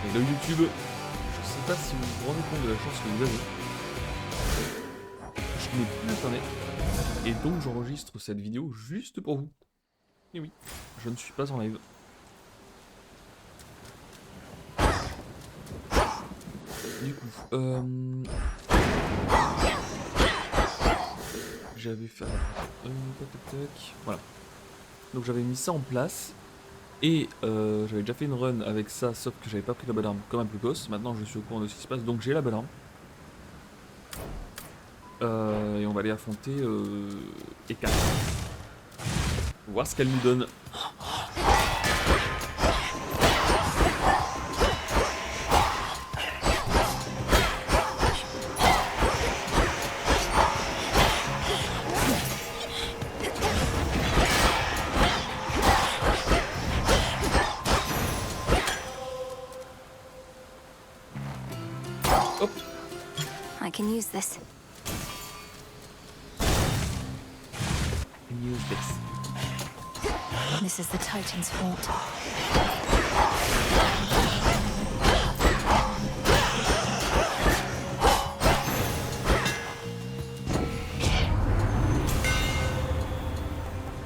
Et le YouTube, je sais pas si vous vous rendez compte de la chance que vous avez. Je n'ai plus internet. Et donc j'enregistre cette vidéo juste pour vous. Et oui, je ne suis pas en live. Du coup, j'avais fait... Voilà. Donc j'avais mis ça en place. Et j'avais déjà fait une run avec ça, sauf que j'avais pas pris la bonne arme comme un précoce. Maintenant je suis au courant de ce qui se passe, donc j'ai la bonne arme. Et on va aller affronter Eka. Voir ce qu'elle nous donne. Hop. I can use this. Use this. This is the Titan's fault.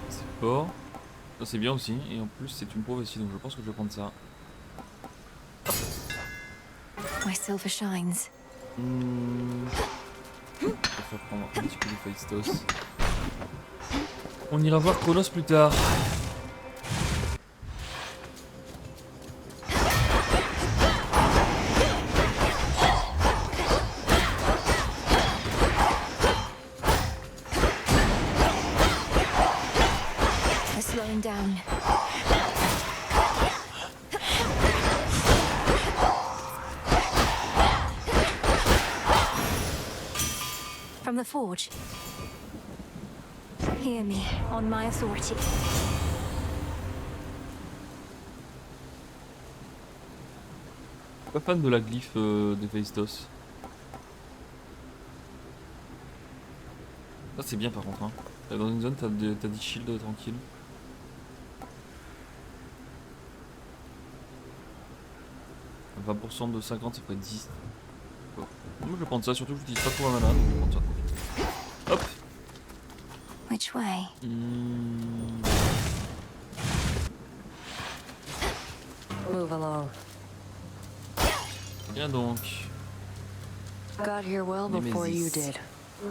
C'est fort. Ça c'est bien aussi. Et en plus c'est une prophétie, donc je pense que je vais prendre ça. My silver shines. Je vais faire prendre un petit coup de Phaistos. On ira voir Chronos plus tard. They're slowing down. From the forge. Hear me, on my authority. Pas fan de la glyphe de Phaistos. Ça c'est bien par contre. Hein. Dans une zone t'as des shields tranquilles. « 20% de 50 ça ferait 10. Bon. Moi je vais prendre ça, surtout que je n'utilise pas trop la mana, donc je vais prendre ça. Hop. Which way? Move along. Bien donc. Got here well before you Nemesis. did.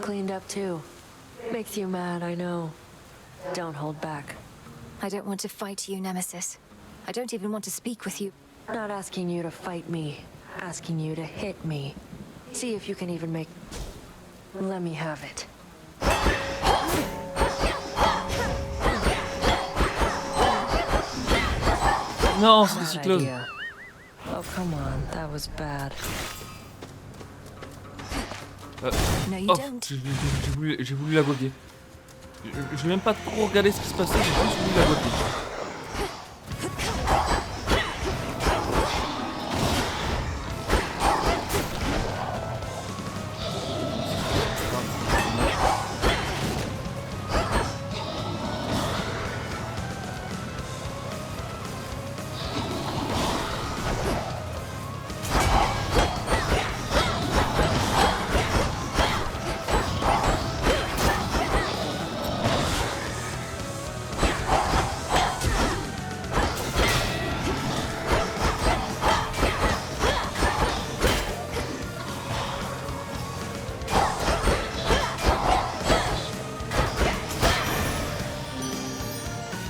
Cleaned up too. Makes you mad, I know. Don't hold back. I don't want to fight you, Nemesis. I don't even want to speak with you. Not asking you to fight me. Asking you to hit me. See if you can even make... Let me have it. Non, c'est des Bad cyclones. idea. Oh, come on. That was bad. No, you Oh, don't. j'ai voulu la goguer. Je n'ai même pas trop regardé ce qui se passait, j'ai juste voulu la goguer.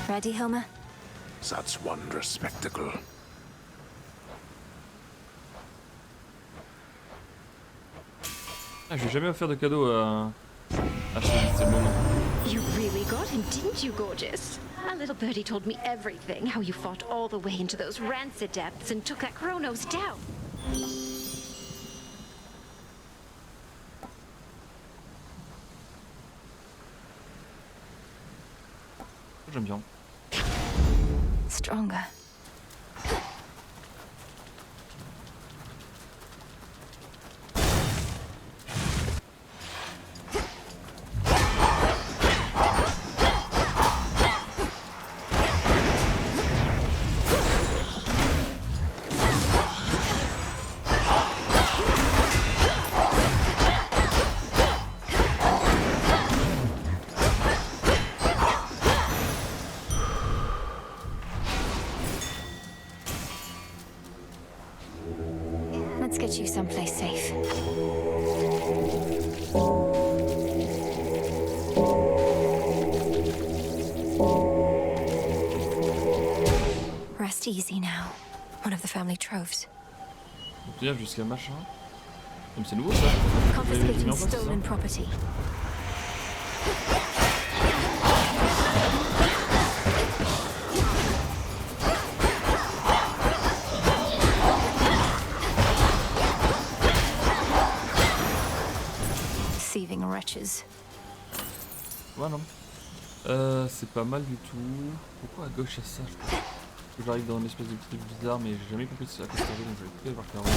Ready, Homer? Such wondrous spectacle. Ah, je vais jamais offert de cadeau à Shelly, c'est le moment. You really got him, didn't you, gorgeous? A little birdie told me everything, how you fought all the way into those rancid depths and took that Chronos down. J'aime bien. Stronger. Let's get you someplace safe. Rest easy now. One of the family troves. Obtenir jusqu'à machin. Comme c'est nouveau ça. Confiscating stolen property. Thieving wretches. Ouais, non. C'est pas mal du tout. Pourquoi à gauche il y a ça? Je pense que j'arrive dans une espèce de petit truc bizarre, mais j'ai jamais compris à quoi ça servait, donc je vais peut-être voir clairement.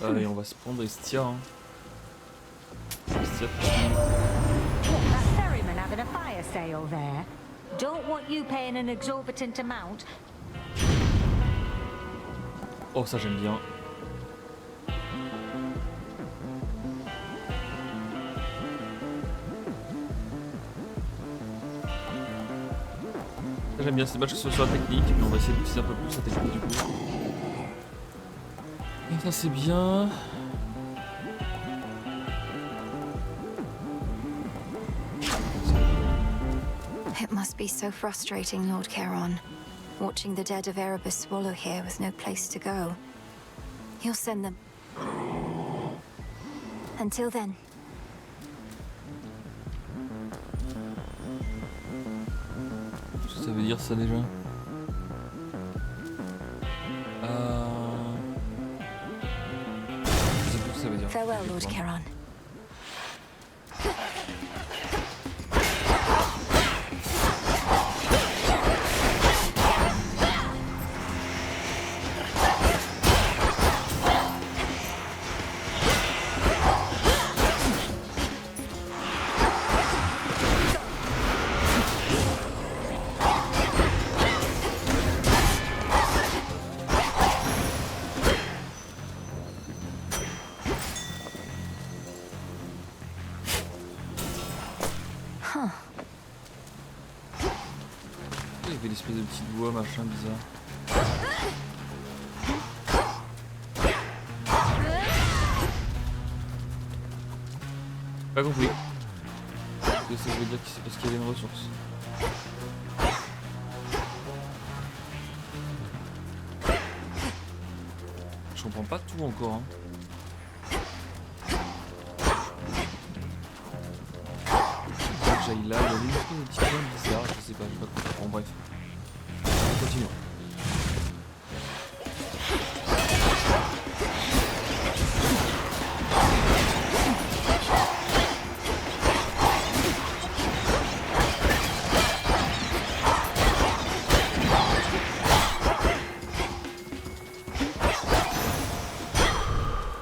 Allez, on va se prendre Estia. Hein. Estia, That ferryman having a fire sale there. Don't want you paying an exorbitant amount. oh, ça j'aime bien. Ça, j'aime bien, c'est dommage que ce soit sur la technique, mais on va essayer d'utiliser un peu plus la technique du coup. Et ça c'est bien. It must be so frustrating, Lord Charon. Watching the dead of Erebus swallow here with no place to go. You'll send them. Until then. Qu'est-ce que ça veut dire ça déjà? Je sais plus ce que ça veut dire. Farewell, Lord Charon. Il y avait l'espèce de petite voix machin bizarre. Pas compris. Est-ce que ça veut dire que c'est parce qu'il y avait une ressource? Je comprends pas tout encore. Hein. J'aille là, il y a une espèce de petit point bizarre, je sais pas, j'ai pas compris. Bon bref. Continuons.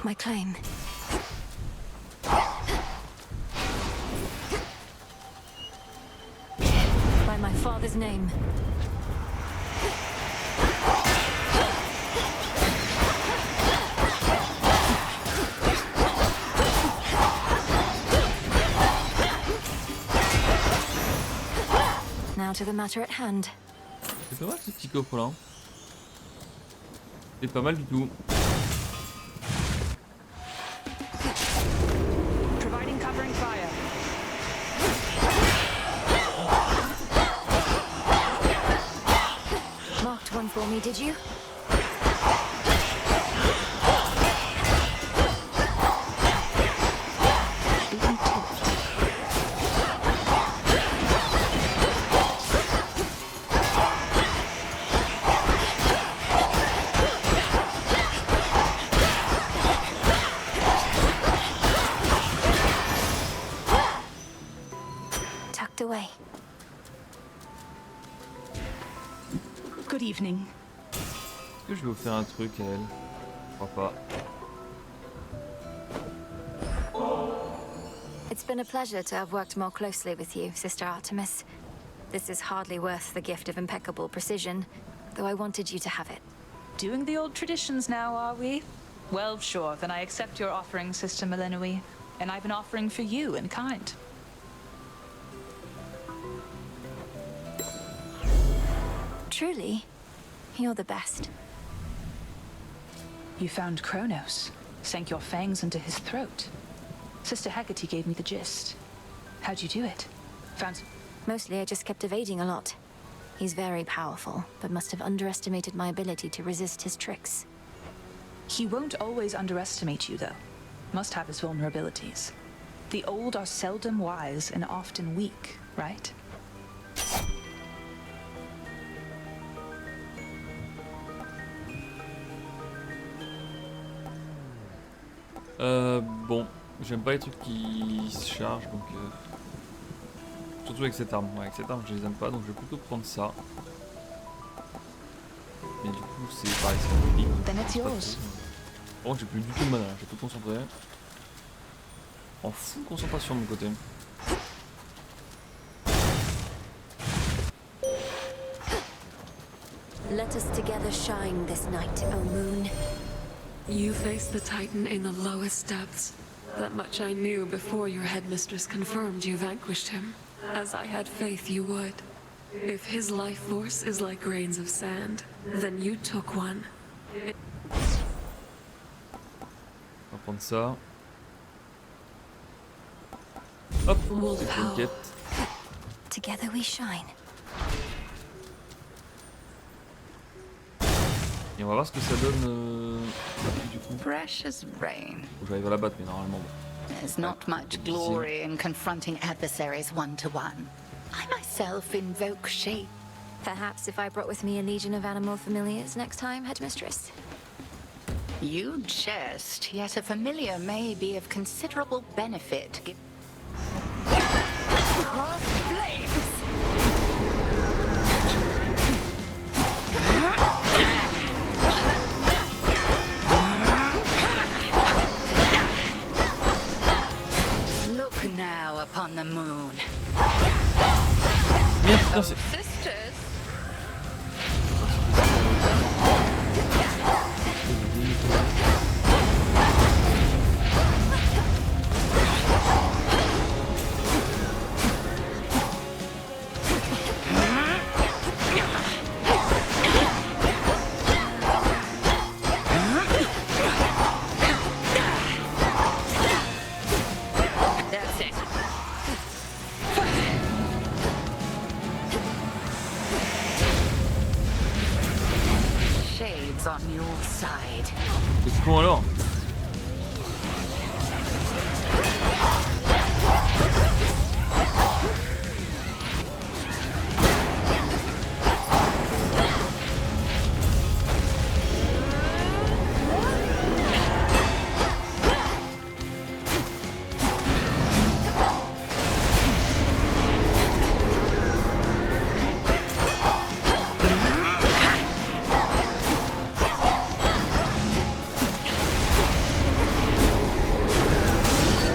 My claim. By my father's name. Now to the matter at hand. C'est pas mal ce petit coffre là. C'est pas mal du tout. Providing covering fire. Marked one for me, did you? Tucked away. Good evening. Est-ce que je vais vous faire un truc à elle? Je crois pas. It's been a pleasure to have worked more closely with you, Sister Artemis. This is hardly worth the gift of impeccable precision, though I wanted you to have it. Doing the old traditions now, are we? Well, sure, then I accept your offering, Sister Melenoi. And I've an offering for you in kind. Truly, you're the best. You found Kronos, sank your fangs into his throat. Sister Hecate gave me the gist. How'd you do it? Found... Mostly I just kept evading a lot. He's very powerful, but must have underestimated my ability to resist his tricks. He won't always underestimate you, though. Must have his vulnerabilities. The old are seldom wise and often weak, right? Bon, j'aime pas les trucs qui se chargent, donc... Surtout avec cette arme. Ouais, avec cette arme, je les aime pas, donc je vais plutôt prendre ça. Mais du coup, c'est pareil, c'est un peu Then it's yours. Bon, j'ai plus du tout de mana, j'ai tout concentré. En full concentration de mon côté. Let us together shine this night, O moon. You faced the Titan in the lowest depths. That much I knew before your headmistress confirmed you vanquished him, as I had faith you would. If his life force is like grains of sand, then you took one. On va prendre ça. Hop, Wolf c'est pour une Howl. quête. Together we shine. Et on va voir ce que ça donne du coup. Precious rain. Faut que j'arrive à la battre, mais normalement bon. There's not much glory in confronting adversaries one-to-one. I myself invoke shade. Perhaps if I brought with me a legion of animal familiars next time, headmistress. You jest, yet a familiar may be of considerable benefit. Cross flames! Look now upon the moon. Merde, putain, c'est... Sisters, that's it. Shades on your side. C'est con alors.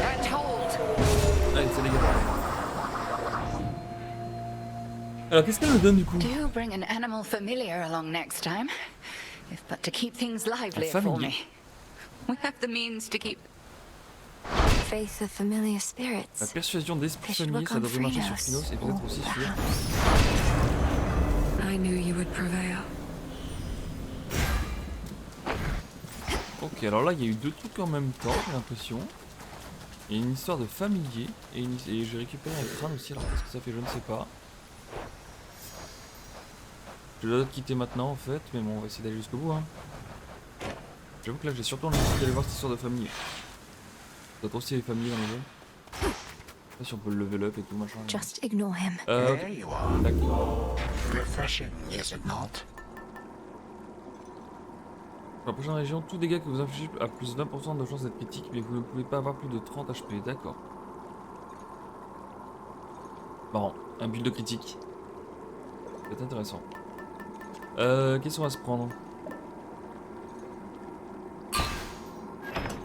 I told. Allez, ça dégage. Alors qu'est-ce qu'elle me donne du coup? Do bring an animal familiar along next time, if but to keep things livelier for familiar? me. We have the means to keep. Faith of familiar La spirits. persuasion d'esprit They should familier, work ça on devrait marcher sur Phrynos, Phinos et peut-être or aussi sur... perhaps- I knew you would prevail. Ok, alors là il y a eu deux trucs en même temps, j'ai l'impression. Il y a une histoire de familier et j'ai récupéré un crâne aussi, alors qu'est-ce que ça fait je ne sais pas. Je dois quitter maintenant en fait, mais bon on va essayer d'aller jusqu'au bout hein. J'avoue que là j'ai surtout envie d'aller voir cette histoire de familier. Ça doit être aussi les familles dans le jeu. Je sais pas si on peut le level up et tout machin. Just ignore him. Ok, There you are. d'accord. Refreshing, is it not? Dans la prochaine région, tout dégât que vous infligez a plus 20% de chance d'être critique, mais vous ne pouvez pas avoir plus de 30 HP, d'accord. Marrant, un build de critique. C'est intéressant. Qu'est-ce qu'on va se prendre?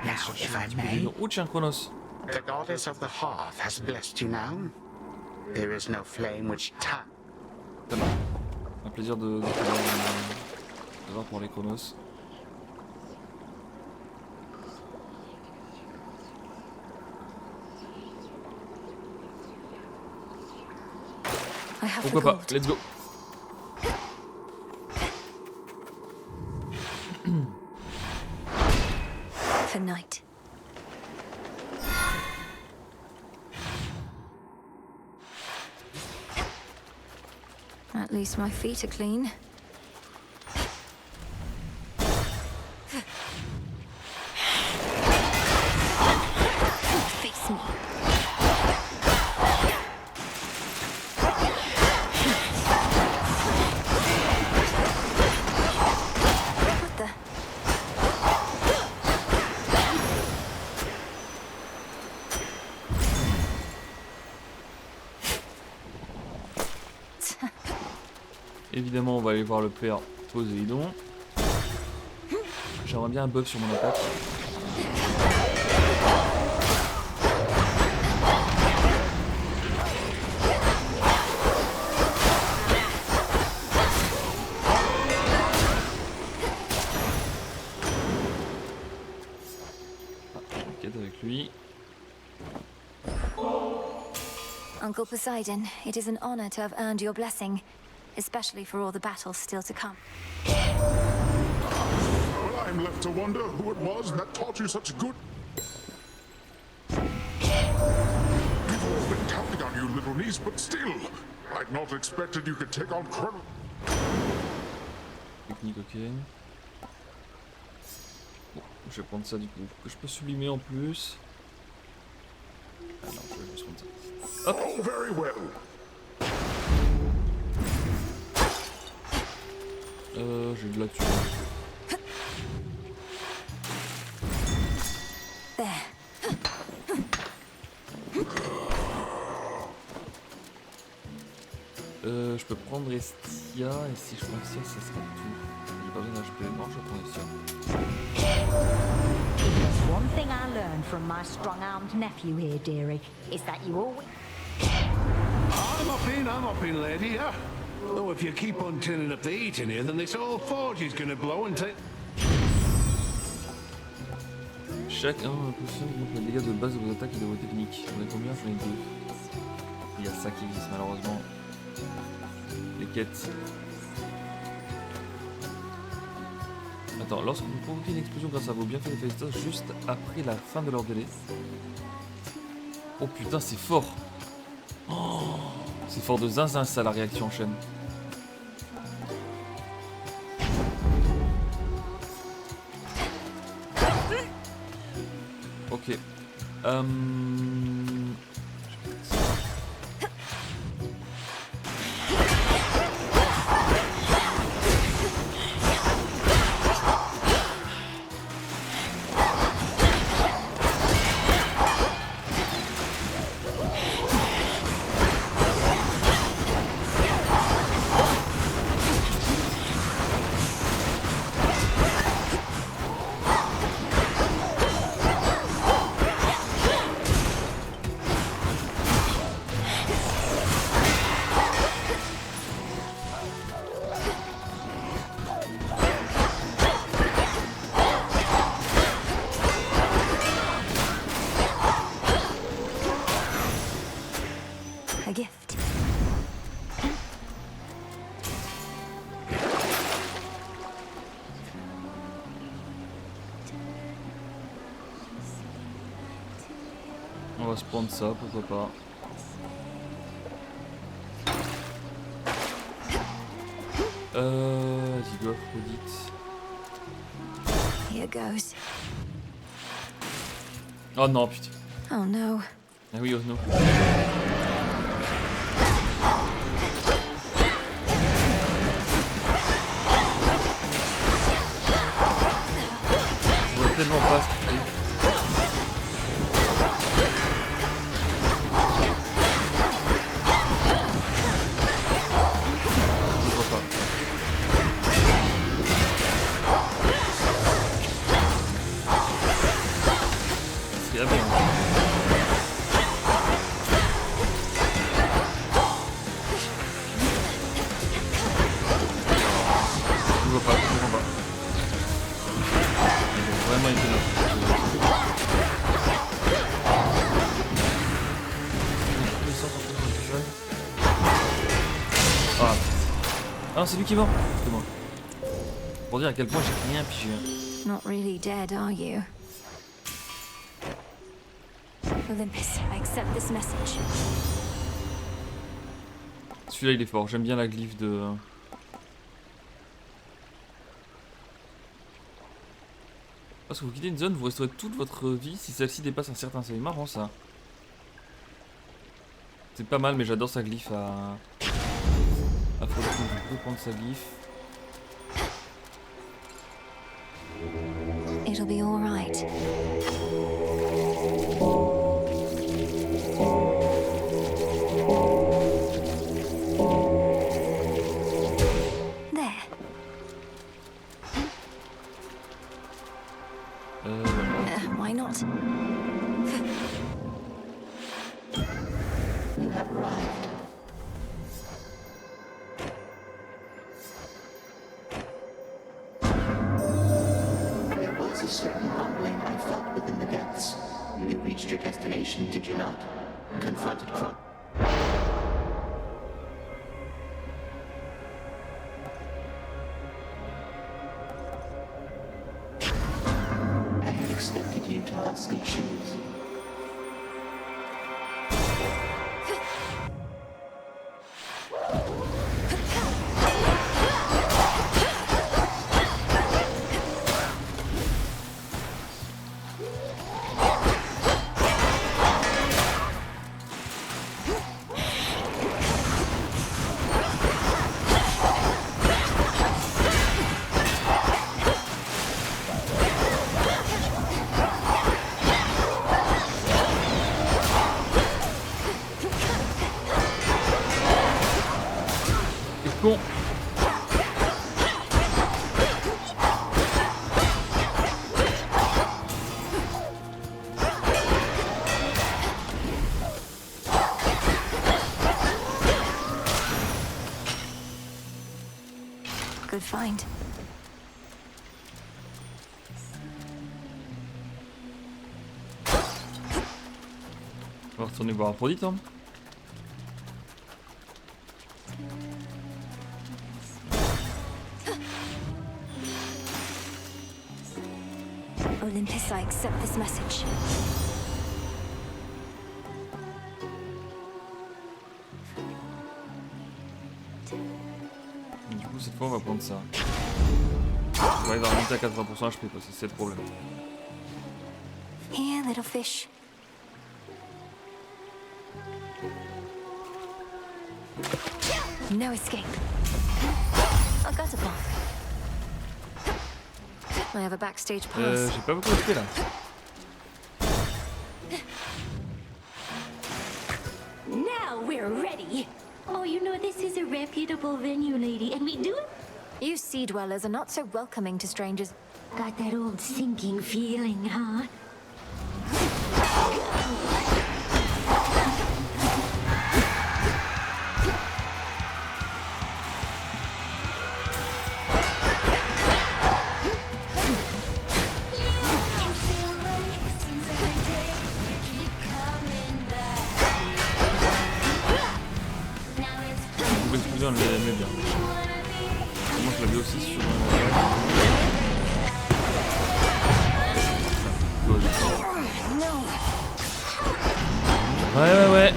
Now, if I may, Oh tiens, Chronos. the goddess of the hearth has blessed you now. There is no flame which Ça va. Un plaisir de voir pour les Chronos. I have Pourquoi the pas, gold. let's go. At least my feet are clean. Face me. What the? Évidemment, on va aller voir le père Poséidon. J'aimerais bien un buff sur mon attaque. Quête avec lui. Uncle Poseidon, it is an honor to have earned your blessing, especially for all the battles still to come. Well, I'm left to wonder who it was that taught you such good... We've all been counting on you, little niece, but still, I'd not expected you could take on Colonel... Technique, ok. Bon, je vais prendre ça du coup. Que je peux sublimer en plus. Ah non, je vais juste prendre ça. Hop. Oh, very well. J'ai de la thune. There. Je peux prendre Estia, et si je prends Estia, ça sera tout. J'ai pas besoin d'HP, non, je vais prendre Estia. One thing I learned from my strong-armed nephew here, dearie, is that you always... I'm up in, lady, yeah? Though if you keep on turning up the heat in here, then this whole forge is gonna blow and take... Chaque impulsion augmente les dégâts de base de vos attaques et de vos techniques. J'en ai combien? J'en ai 2. Il y a ça qui existe malheureusement. Les quêtes. Attends, lorsque vous provoquez une explosion grâce à vos bienfaits des Phélistos juste après la fin de leur délai. Oh putain, c'est fort! Oh, c'est fort de zinzin ça, la réaction en chaîne. Ok. A gift. On va se prendre ça, pourquoi pas. Vas-y, go Aphrodite. Here goes. Oh non, putain. Oh no. Ah oui, oh non. Je vois tellement pas ce qu'il fait. Je vois pas. C'est aberrant. Je vois pas, je comprends pas. Il est vraiment étonnant. Ah. Ah non, c'est lui qui est mort. C'est moi. Pour dire à quel point j'ai rien pigé. Not really dead, are you? Olympus, I accept this message. Celui-là il est fort, j'aime bien la glyphe de... Lorsque vous quittez une zone, vous restaurez toute votre vie si celle-ci dépasse un certain seuil. Marrant ça. C'est pas mal mais j'adore sa glyphe à... Faut prendre sa glyphe. It'll be all right. There. Why not? You have arrived. There was a certain humbling I felt within the depths. You reached your destination, did you not? Confronted Kron. I had expected you to ask me shoes. Bon. Good find. On va retourner voir Aphrodite hein. Olympus, I accept this message. Du coup cette fois on va prendre ça. On va y remonter à 80% HP parce que c'est le problème. Here, little fish. No escape. I got a bomb. I have a backstage pass. J'ai pas beaucoup d'XP là. Now we're ready. Oh, you know this is a reputable venue, lady, and we do. You sea dwellers are not so welcoming to strangers. Got that old sinking feeling, huh? On l'aimait bien. Moi je l'avais aussi sur... Ouais.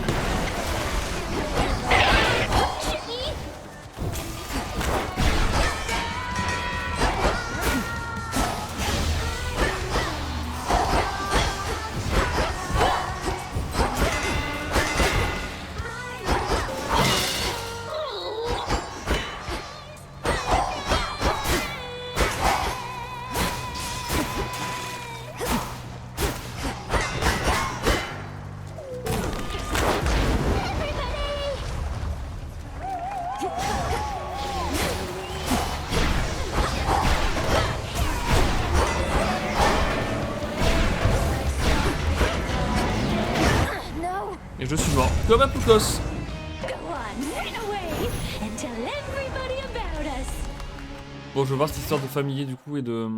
Et je suis mort, comme un poucos. Bon, je vais voir cette histoire de familier du coup et de...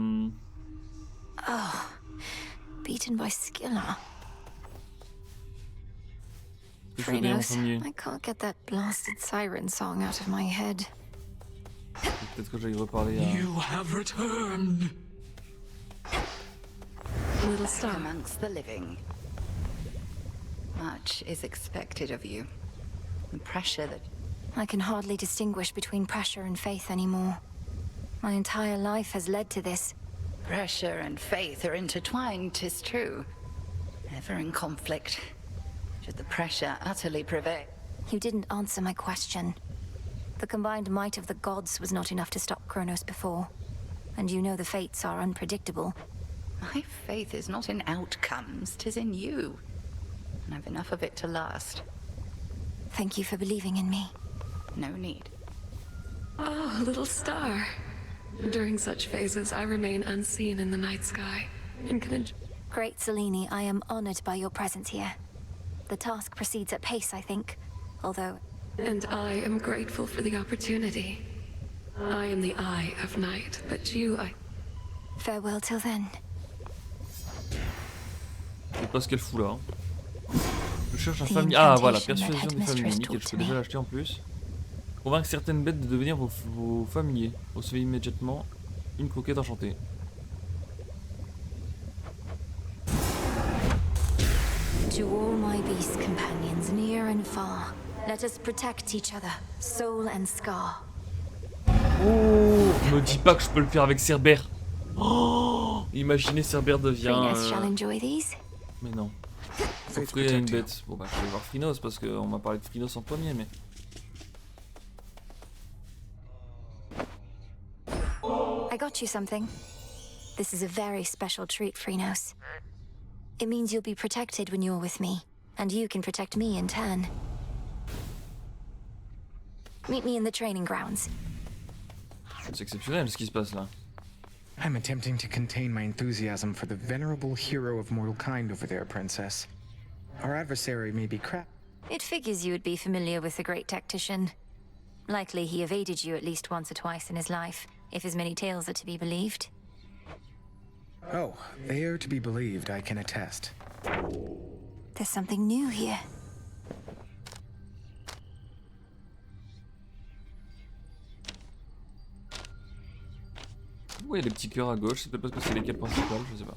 Oh, beaten by Scylla. Phrynos, I can't get that blasted siren song out of my head. Peut-être que j'aille reparler à... You have returned. Little star amongst the living. Much is expected of you. The pressure that I can hardly distinguish between pressure and faith anymore. My entire life has led to this. Pressure and faith are intertwined, 'tis true. Ever in conflict. Should the pressure utterly prevail. You didn't answer my question. The combined might of the gods was not enough to stop Kronos before. And you know the fates are unpredictable. My faith is not in outcomes, 'tis in you. And I've enough of it to last. Thank you for believing in me. No need. Oh, little star. During such phases, I remain unseen in the night sky and can Great Selene, I am honored by your presence here. The task proceeds at pace, I think. Although... And I am grateful for the opportunity. I am the eye of night, but you, Farewell till then. Je sais pas ce qu'elle fout là. Je cherche un familier. Ah voilà, persuasion des familles. Nickel, je peux déjà l'acheter en plus. Convaincre certaines bêtes de devenir vos familiers. Recevez immédiatement une croquette enchantée. To all my beast companions, near and far, let us protect each other, soul and scar. Oh, me dis pas que je peux le faire avec Cerbère. Oh, imaginez Cerbère devient. Frinos shall enjoy these. Mais non. Faut offrir une bête. Bon bah je vais voir Frinos parce qu'on m'a parlé de Frinos en premier, mais. I got you something. This is a very special treat, Frinos. It means you'll be protected when you're with me, and you can protect me in turn. Meet me in the training grounds. C'est exceptionnel ce qui se passe là. I'm attempting to contain my enthusiasm for the venerable hero of mortal kind over there, Princess. Our adversary may be crap. It figures you would be familiar with the great tactician. Likely he evaded you at least once or twice in his life, if his many tales are to be believed. Oh, they are to be believed, I can attest. There's something new here. Ouais, il y a des petits cœurs à gauche, c'est peut-être parce que c'est les quêtes principales, je sais pas.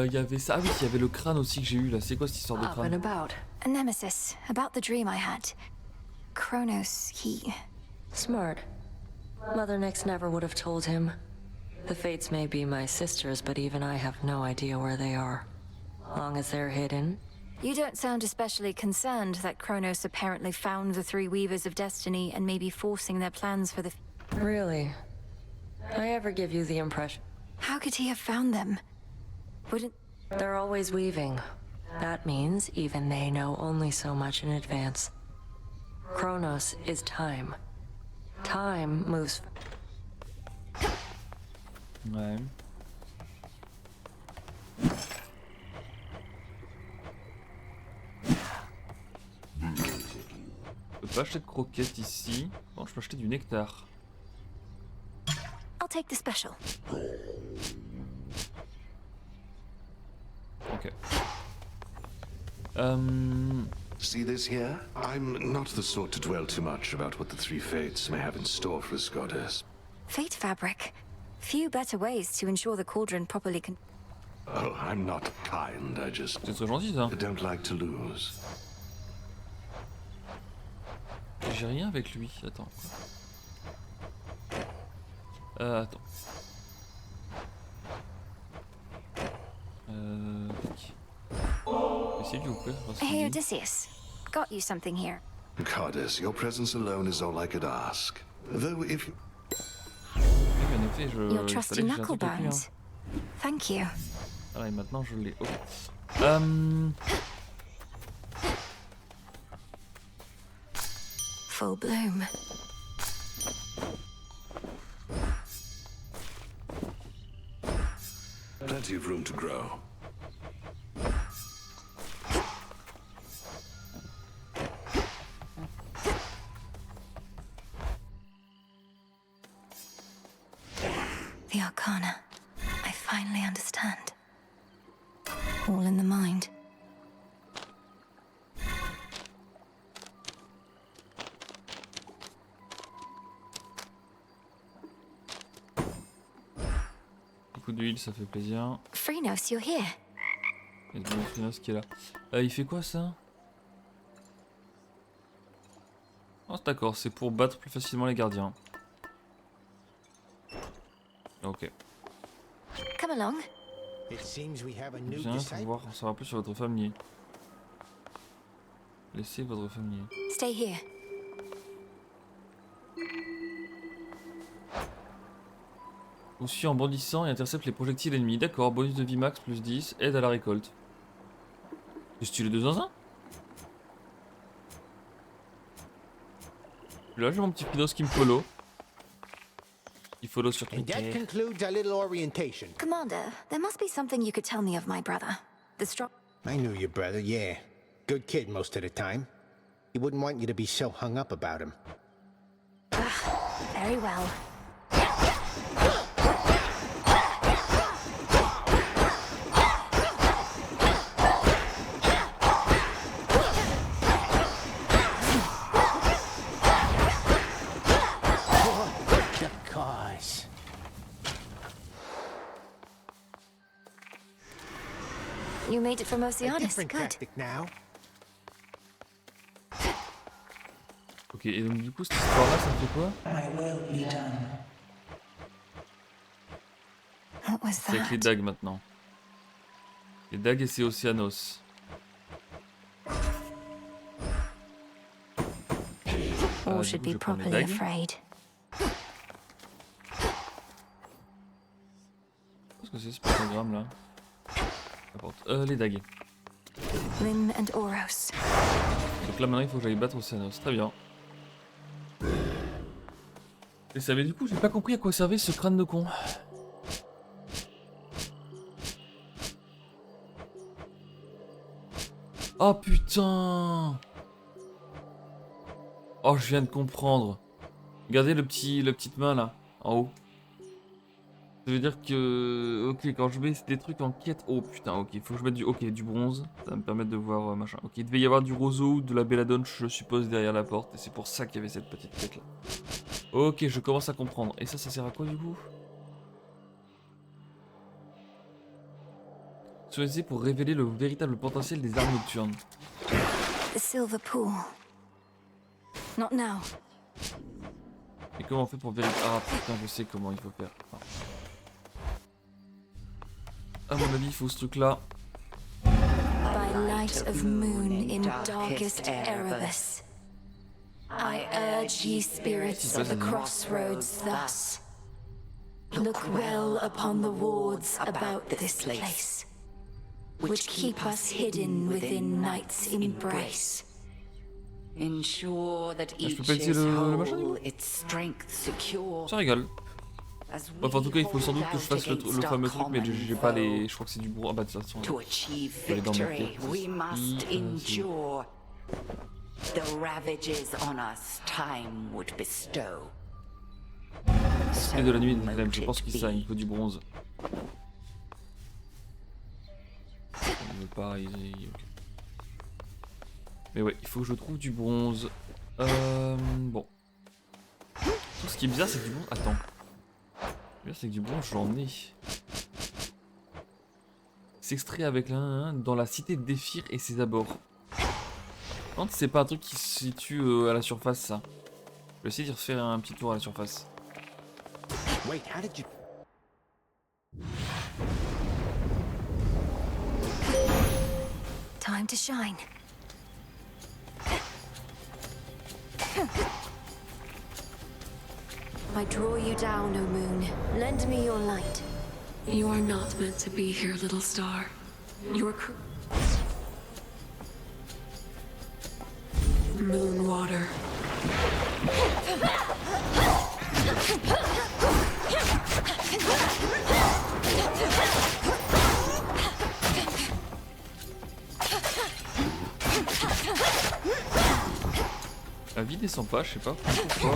Il y avait ça, ah oui, il y avait le crâne aussi que j'ai eu là, c'est quoi cette histoire de crâne? A nemesis, about the dream I had. Kronos, he... Smart. Mother Nyx never would have told him. The Fates may be my sisters, but even I have no idea where they are. Long as they're hidden. You don't sound especially concerned that Kronos apparently found the three Weavers of Destiny and may be forcing their plans for the... Really? I ever give you the impression? How could he have found them? Wouldn't... They're always weaving. That means even they know only so much in advance. Kronos is time. Time moves... Ouais. Je peux pas acheter de croquettes ici. Bon, je peux acheter du nectar. I'll take the special. Ok. See this here? I'm not the sort to dwell too much about what the three fates may have in store for us, goddess. Fate fabric. Few better ways to ensure the cauldron properly con... Oh, I'm not kind, I just... C'est très gentil ça. I don't like to lose. J'ai rien avec lui, attends. Attends. Essayez ou pas? Hey Odysseus, got you something here. Goddess, your presence alone is all I could ask. Though if... Oui, en effet, Your trusty knuckle bones. Thank you. Voilà, et maintenant je l'ai. Ok. Full bloom. Plenty of room to grow. The Arcana. I finally understand. All in the mind. Un coup d'huile, ça fait plaisir. Frinos, you're here. Il y a le Frinos qui est là. Il fait quoi ça? Oh, d'accord, c'est pour battre plus facilement les gardiens. Ok. Come along. Bien, faut voir, en savoir plus sur votre famille. Laissez votre famille. Stay here. Aussi en bondissant et intercepte les projectiles ennemis. D'accord, bonus de vie max plus 10, aide à la récolte. C'est stylé 2 dans 1. Là j'ai mon petit Fidos qui me follow. Il follow sur Twitter. And that concludes our little orientation. Commander, there must be something you could tell me of my brother. The strong... I knew your brother, yeah. Good kid most of the time. He wouldn't want you to be so hung up about him. Very well. You made it from Oceanus. Good. Ok, et donc du coup cette histoire là ça me fait quoi? C'est avec les dagues maintenant. Les dagues et c'est Oceanos. All should be properly afraid. Qu'est-ce que c'est ce pentagramme là? Les dagues. Lynn and Oros. Donc là maintenant il faut que j'aille battre Oceanos. Très bien. Et ça, mais du coup j'ai pas compris à quoi servait ce crâne de con. Oh putain. Oh je viens de comprendre. Regardez la petite main là, en haut. Ça veut dire que... Ok, quand je mets des trucs en quête... Oh putain, ok, il faut que je mette du bronze. Ça va me permettre de voir machin. Ok, il devait y avoir du roseau ou de la belladone, je suppose, derrière la porte. Et c'est pour ça qu'il y avait cette petite quête là. Ok, je commence à comprendre. Et ça sert à quoi du coup? Choisissez pour révéler le véritable potentiel des armes nocturnes. The silver pool. Not now. Et comment on fait pour vérifier... Ah putain, je sais comment il faut faire. Enfin... À mon avis, il faut ce truc là. By light of moon in darkest Erebus, I urge ye spirits of the crossroads thus. Look well upon the wards about this place, which keep us hidden within night's embrace. Ensure that Je peux each pas utiliser is le machin whole, its strength secure. Ça rigole. Enfin, en tout cas, il faut sans doute que je fasse le fameux truc, mais j'ai pas les... Je crois que c'est du bronze. Ah bah de toute façon... To achieve je vais aller dans ma victory, pièce. we must endure the ravages on us time would bestow. Et de la nuit, je pense qu'il ça, il faut du bronze. Il veut pas, okay. Mais ouais, il faut que je trouve du bronze. Bon. Tout ce qui est bizarre, c'est que du bronze... Attends. C'est que du bronze, j'en ai. S'extrait avec l'un dans la cité d'Éphir et ses abords. Non, c'est pas un truc qui se situe à la surface, ça. Je vais essayer d'y refaire un petit tour à la surface. Wait, how did you... Time to shine. I draw you down, O moon. Lend me your light. You are not meant to be here, little star. Your moon water. La vie descend pas, je sais pas pourquoi.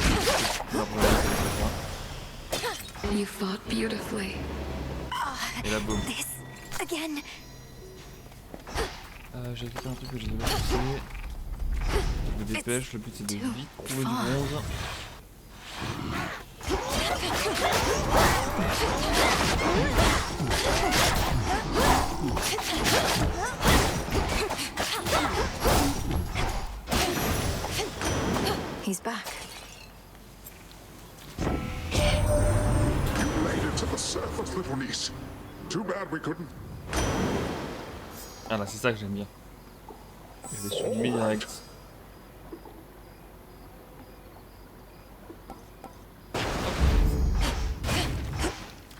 You fought beautifully. Et la boum. Again. J'ai fait un truc que j'ai déjà fait. Je me dépêche, le but c'est de vite trouver du bronze. He's back. little niece. Too bad we couldn't. Ah là, c'est ça que j'aime bien. Je vais sublimer direct.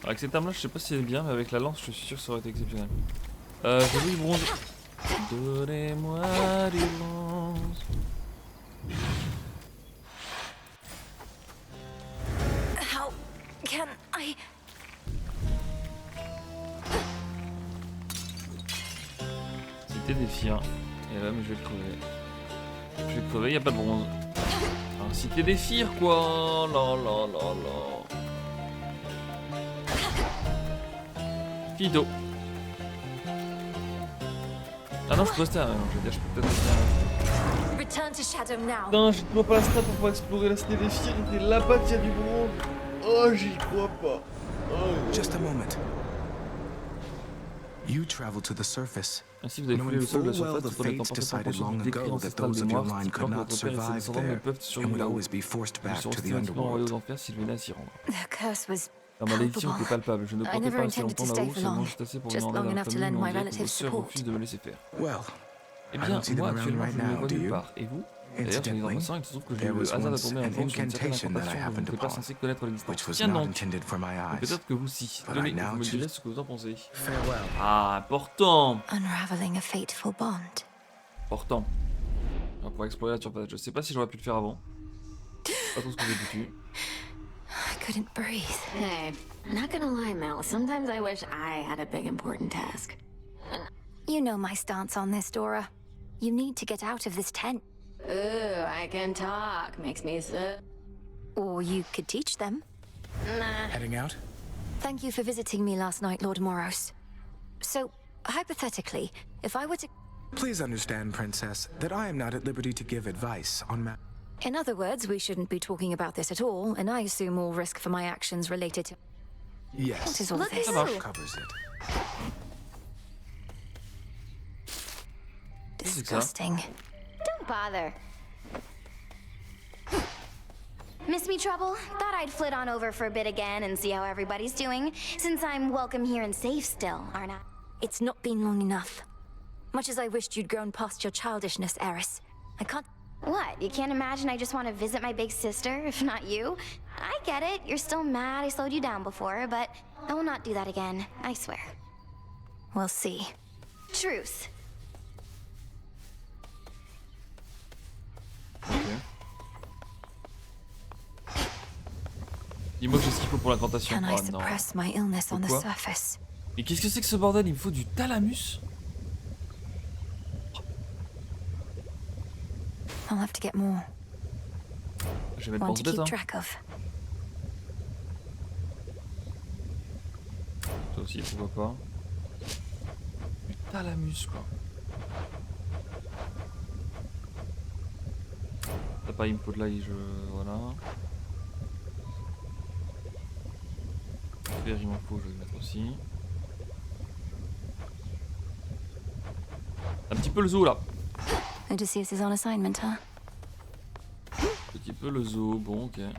Avec cette arme là, je sais pas si c'est bien, mais avec la lance, je suis sûr que ça aurait été exceptionnel. J'ai vu le bronze. Donnez-moi du bronze. How can I... C'était défiant. Et là, mais je vais le crever. Je vais le crever, y a pas de bronze. Ah, c'était des fires quoi. La la la la. Fido. Ah non, je peux rester. Non, je veux dire, je peux peut-être rester. Return to Shadow now. Non, je ne vois pas la strat pour pouvoir explorer la cité des fires. Et là-bas, il y a du bronze. Oh, j'y crois pas. Oh. Just a moment. You travel to the surface. Ainsi, vous avez foulé le sol de la surface tout en étant parfaitement conscient du décret ancestral des morts, stipulant que votre père et ses descendants ne peuvent survivre là-haut. Ils seront systématiquement envoyés aux enfers s'ils venaient à s'y rendre. The curse was La malédiction était palpable. Je ne I portais never pas assez intended to longtemps stay là-haut, for seulement long. juste assez pour Just demander à long la enough to famille, lend mais my on dirait que relatives vos sœurs support. refusent de me laisser faire. Well, Eh I bien, don't see them moi around actuellement, right je ne les now, vois do nulle you? part. Et vous? D'ailleurs, je les en Incidentally, passant, il se trouve que j'ai there eu le was hasard de once tomber un an jour sur une certaine incantation that I incantation dont happened je n'étais pas upon, censé connaître which l'existence. was Tiens not donc, intended for my eyes. peut-être que vous si. But Tenez, I now vous me direz choose- ce que vous en pensez. Farewell. Ah, important. unraveling a fateful bond. Important. On va pouvoir explorer la surface. Je sais pas si j'aurais pu le faire avant. Pas trop ce que j'ai foutu. I couldn't breathe. Hey, not gonna lie, Mel. Sometimes I wish I had a big important task. You know my stance on this, Dora. You need to get out of this tent. Ooh, I can talk. Makes me so... Or you could teach them. Nah. Heading out? Thank you for visiting me last night, Lord Moros. So, hypothetically, if I were to... Please understand, Princess, that I am not at liberty to give advice on matters. In other words, we shouldn't be talking about this at all, and I assume all risk for my actions related to... Yes. What is all Look this? at you. Covers it. Disgusting. Don't bother. Miss me, Trouble? Thought I'd flit on over for a bit again and see how everybody's doing, since I'm welcome here and safe still, aren't I? It's not been long enough. Much as I wished you'd grown past your childishness, Eris, I can't... What? You can't imagine I just want to visit my big sister, if not you? I get it. You're still mad I slowed you down before, but I will not do that again. I swear. We'll see. Truce. Dis-moi que j'ai ce qu'il faut pour l'incantation. Can I Oh non. suppress my illness on the Pourquoi surface? Mais qu'est-ce que c'est que ce bordel? Il me faut du thalamus? I'll have to get more. Je vais mettre One pense to bête, keep hein. track of. Ça aussi, pourquoi pas. Du thalamus, quoi. T'as pas input là, je... Voilà. Faire, il m'en faut, je vais le mettre aussi. Un petit peu le zoo là. Odysseus is on assignment, huh? Petit peu le zoo, bon ok. Donc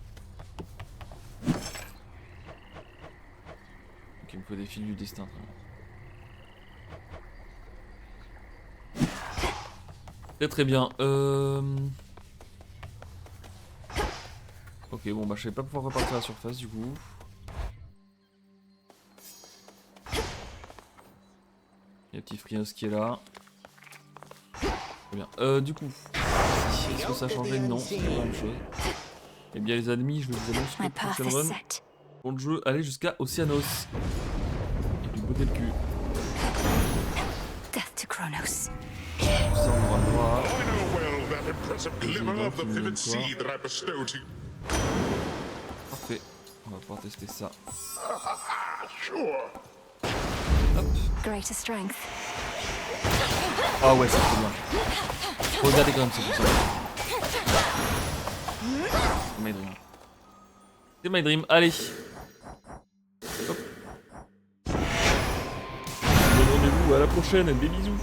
il me faut des fils du destin. Très très bien. Ok bon bah je vais pas pouvoir repartir à la surface du coup. Il y a petit Frios qui est là. Très bien. Du coup, est-ce que ça a changé? Non, c'est la même chose. Eh bien les ennemis, je vous annonce que My path is Run set. pour le jeu aller jusqu'à Oceanos. Et puis botter le cul. Death to Kronos. Tout ça on aura le droit. I know well that impressive glimmer of the Président qui vivid me seed that I bestow to you. Parfait. On va pouvoir tester ça. Sure. Greater strength. Ah ouais, c'est trop bien. Regardez quand même, c'est pour ça. C'est my dream. C'est my dream. Allez. Hop. Rendez-vous à la prochaine. Des bisous.